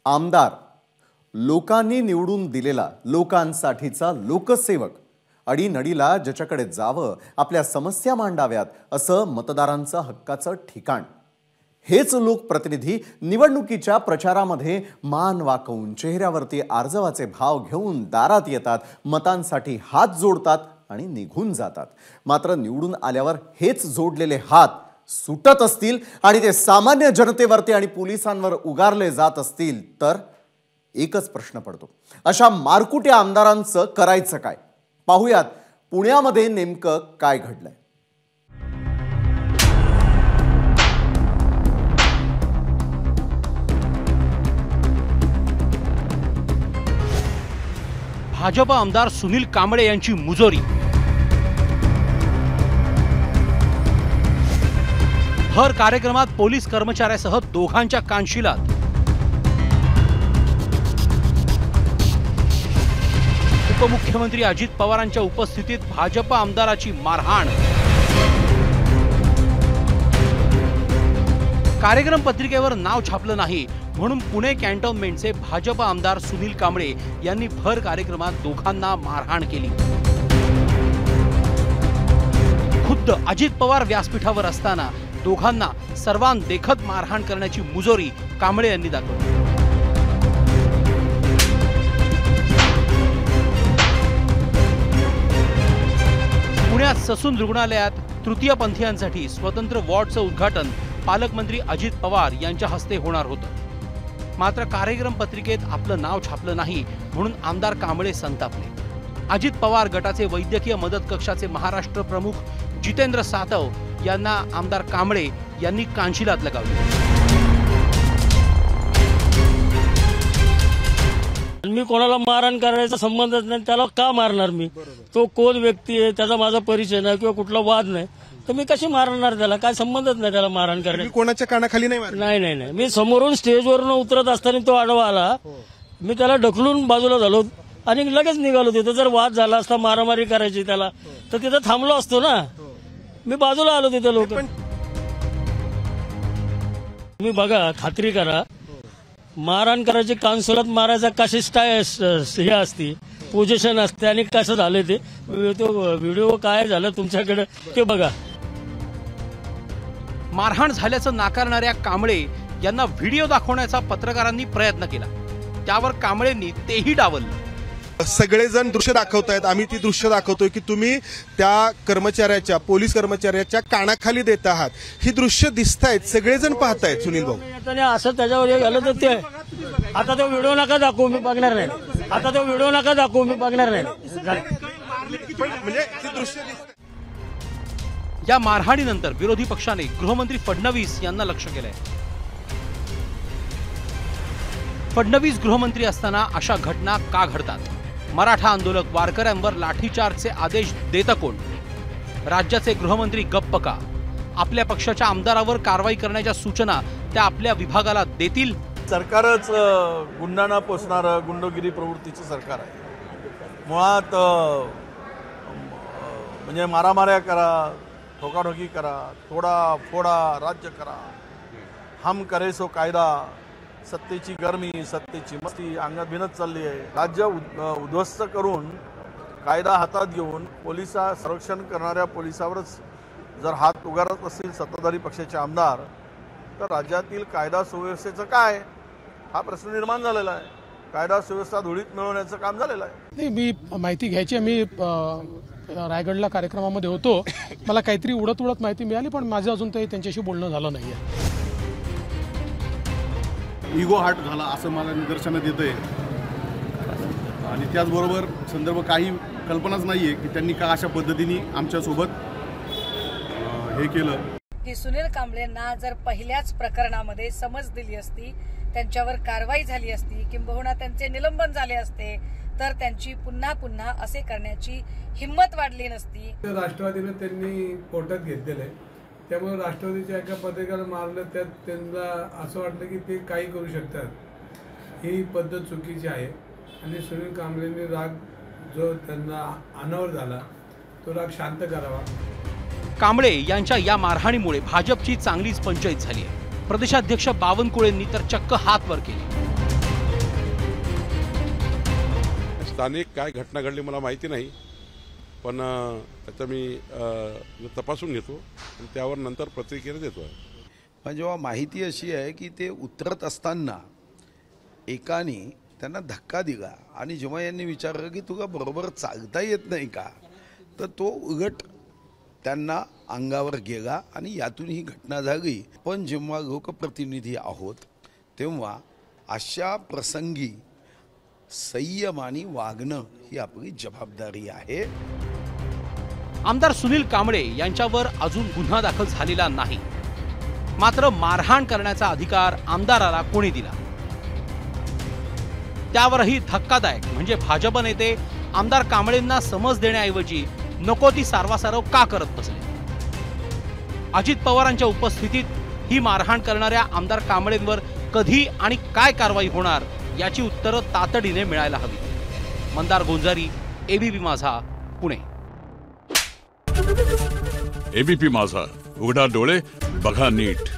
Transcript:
आमदार लोकांनी निवडून दिलेला लोकांसाठीचा लोकसेवक अडीनडीला ज्याच्याकडे जावं आपल्या समस्या मांडाव्यात असं मतदारांचं हक्काचं ठिकाण। हेच लोकप्रतिनिधी निवडणुकीच्या प्रचारामध्ये मान वाकवून चेहऱ्यावरती आर्जवाचे भाव घेऊन दारात येतात, मतांसाठी हात जोडतात आणि निघून जातात। मात्र निवडून आल्यावर हेच जोडलेले हात सुटत असतील आणि ते सामान्य जनतेवरती आणि पोलिसांवर उगारले जात असतील तर एकच प्रश्न पडतो, अशा मारकुट्या आमदारांचं करायचं काय? पाहूयात पुण्यामध्ये नेमकं काय घडलंय। भाजप आमदार सुनील कांबळे यांची मुजोरी। भर कार्यक्रमात पोलीस कर्मचाऱ्यासह दोघांच्या कानशिलात। उपमुख्यमंत्री अजित पवारांच्या उपस्थितीत भाजप आमदाराची मारहाण। कार्यक्रम पत्रिकेवर नाव छापलं नाही म्हणून पुणे कॅन्टोन्मेंटचे भाजप आमदार सुनील कांबळे यांनी भर कार्यक्रमात दोघांना मारहाण केली। खुद्द अजित पवार व्यासपीठावर असताना दोघांना सर्वांदेखत मारहाण करण्याची मुजोरी कांबळे यांनी दाखवली। पुण्यात ससून रुग्णालयात तृतीयपंथीयांसाठी स्वतंत्र वॉर्डचं उद्घाटन पालकमंत्री अजित पवार यांच्या हस्ते होणार होतं। मात्र कार्यक्रम पत्रिकेत आपलं नाव छापलं नाही म्हणून आमदार कांबळे संतापले। अजित पवार गटाचे वैद्यकीय मदत कक्षाचे महाराष्ट्र प्रमुख जितेंद्र सातव यांना आमदार कांबळे यांनी कानशिलात लगावले। मी कोणाला मारहाण करायचा संबंधच नाही, त्याला का मारणार मी? तो कोण व्यक्ती आहे, त्याचा माझा परिचय नाही किंवा कुठला वाद नाही, तर मी कशी मारणार? त्याला काय संबंधच नाही त्याला मारहाण करण्याचा। कोणाच्या कानाखाली नाही, मी समोरून स्टेजवरून उतरत असताना तो आडवा आला, मी त्याला ढकलून बाजूला झालो आणि लगेच निघालो। तिथं जर वाद झाला असता, मारामारी करायची त्याला, तर तिथं थांबलो असतो ना। मी बाजूला आलो तिथं। लोक मी बघा, खात्री करा, मारहाण करायची कानसोलात मारायचा कशी हे असती, पोझिशन असते आणि कसं झालं ते व्हिडिओ काय झालं तुमच्याकडे ते बघा। मारहाण झाल्याचं नाकारणाऱ्या कांबळे यांना व्हिडिओ दाखवण्याचा पत्रकारांनी प्रयत्न केला, त्यावर कांबळेंनी तेही डावललं। सगळेजण दृश्य दाखवतायत, आम्ही ती दृश्य दाखवतोय की तुम्ही त्या कर्मचाऱ्याच्या, पोलीस कर्मचाऱ्याच्या कानाखाली देत आहात। ही दृश्य दिसतायत, सगळेजण पाहतायत। सुनील भाऊ, असं त्याच्यावर झालं तर ते आता तो व्हिडिओ नका दाखवू, मी बघणार नाही। आता तो व्हिडिओ नका दाखवू, मी बघणार नाही। म्हणजे दृश्य या मारहाणीनंतर विरोधी पक्षाने गृहमंत्री फडणवीस यांना लक्ष केलंय। फडणवीस गृहमंत्री असताना अशा घटना का घडतात? मराठा आंदोलक वारकऱ्यांवर लाठीचार्जचे आदेश देतं कोण? राज्याचे गृहमंत्री गप्प का? आपल्या पक्षाच्या आमदारावर कारवाई करण्याच्या सूचना त्या आपल्या विभागाला देतील? सरकारच गुंडांना पोसणारं गुंडगिरी प्रवृत्तीचं सरकार आहे। मुळात म्हणजे मारामाऱ्या करा, ठोकाठोकी करा, तोडा फोडा राज्य करा, हम करे सो कायदा, सत्तेची गरमी, सत्तेची मस्ती अंगात भिनत चालली आहे। राज्य उद्ध्वस्त करून कायदा हातात घेऊन पोलिसा संरक्षण करणाऱ्या पोलिसावरच जर हात उगारत असतील सत्ताधारी पक्षाचे आमदार, तर राज्यातील कायदा सुव्यवस्थेचं काय हा प्रश्न निर्माण झालेला आहे। कायदा सुव्यवस्था धुळीत मिळवण्याचं काम झालेलं आहे। नाही, मी माहिती घ्यायची, मी रायगडला कार्यक्रमामध्ये होतो, मला काहीतरी उडत माहिती मिळाली, पण माझं अजून तरी त्यांच्याशी बोलणं झालं नाहीये। इगो हार्ट झाला असं मला निदर्शनात येतंय आणि त्याचबरोबर संदर्भ काही कल्पनाच नाहीये की त्यांनी का अशा पद्धतीने आमच्यासोबत हे केलं। की सुनील कांबळेंना जर पहिल्याच प्रकरणामध्ये समज दिली असती, त्यांच्यावर कारवाई झाली असती, किंबहुना त्यांचे निलंबन झाले असते, तर त्यांची पुन्हा पुन्हा असे करण्याची हिंमत वाढली नसती। राष्ट्रवादीने त्यांनी कोर्टात घेतलेले, त्यामुळे राष्ट्रवादीच्या एका पत्रकाला मारलं, त्यात त्यांना असं वाटलं की ते काही करू शकतात। ही पद्धत चुकीची आहे आणि सुनील कांबळेंनी राग जो त्यांना अनावर झाला तो राग शांत करावा। कांबळे यांच्या या मारहाणीमुळे भाजपची चांगलीच पंचायत झाली आहे। प्रदेशाध्यक्ष बावनकुळेंनी तर चक्क हात वर केले। स्थानिक काय घटना घडली मला माहिती नाही, पण त्याचा मी तपासून घेतो आणि त्यावर नंतर प्रतिक्रिया देतो. पण जेव्हा माहिती अशी आहे की ते उतरत असताना एकाने त्यांना धक्का दिला आणि जेव्हा यांनी विचारलं की तुला बरोबर चालता येत नाही का, तर तो उलट त्यांना अंगावर गेला आणि यातून ही घटना झाली. पण जेव्हा लोकप्रतिनिधी आहोत तेव्हा अशा प्रसंगी संयमाने वागणं ही आपली जबाबदारी आहे. आमदार सुनील कांबळे यांच्यावर अजून गुन्हा दाखल झालेला नाही, मात्र मारहाण करण्याचा अधिकार आमदाराला कोणी दिला? त्यावरही धक्कादायक म्हणजे भाजप नेते आमदार कांबळेंना समज देण्याऐवजी नको ती सारवासारव का करत बसले? अजित पवारांच्या उपस्थितीत ही मारहाण करणाऱ्या आमदार कांबळेंवर कधी आणि काय कारवाई होणार याची उत्तरं तातडीने मिळायला हवी. मंदार गोंजारी, एबीपी माझा, पुणे. एबीपी माझा, उघडा डोळे बघा नीट.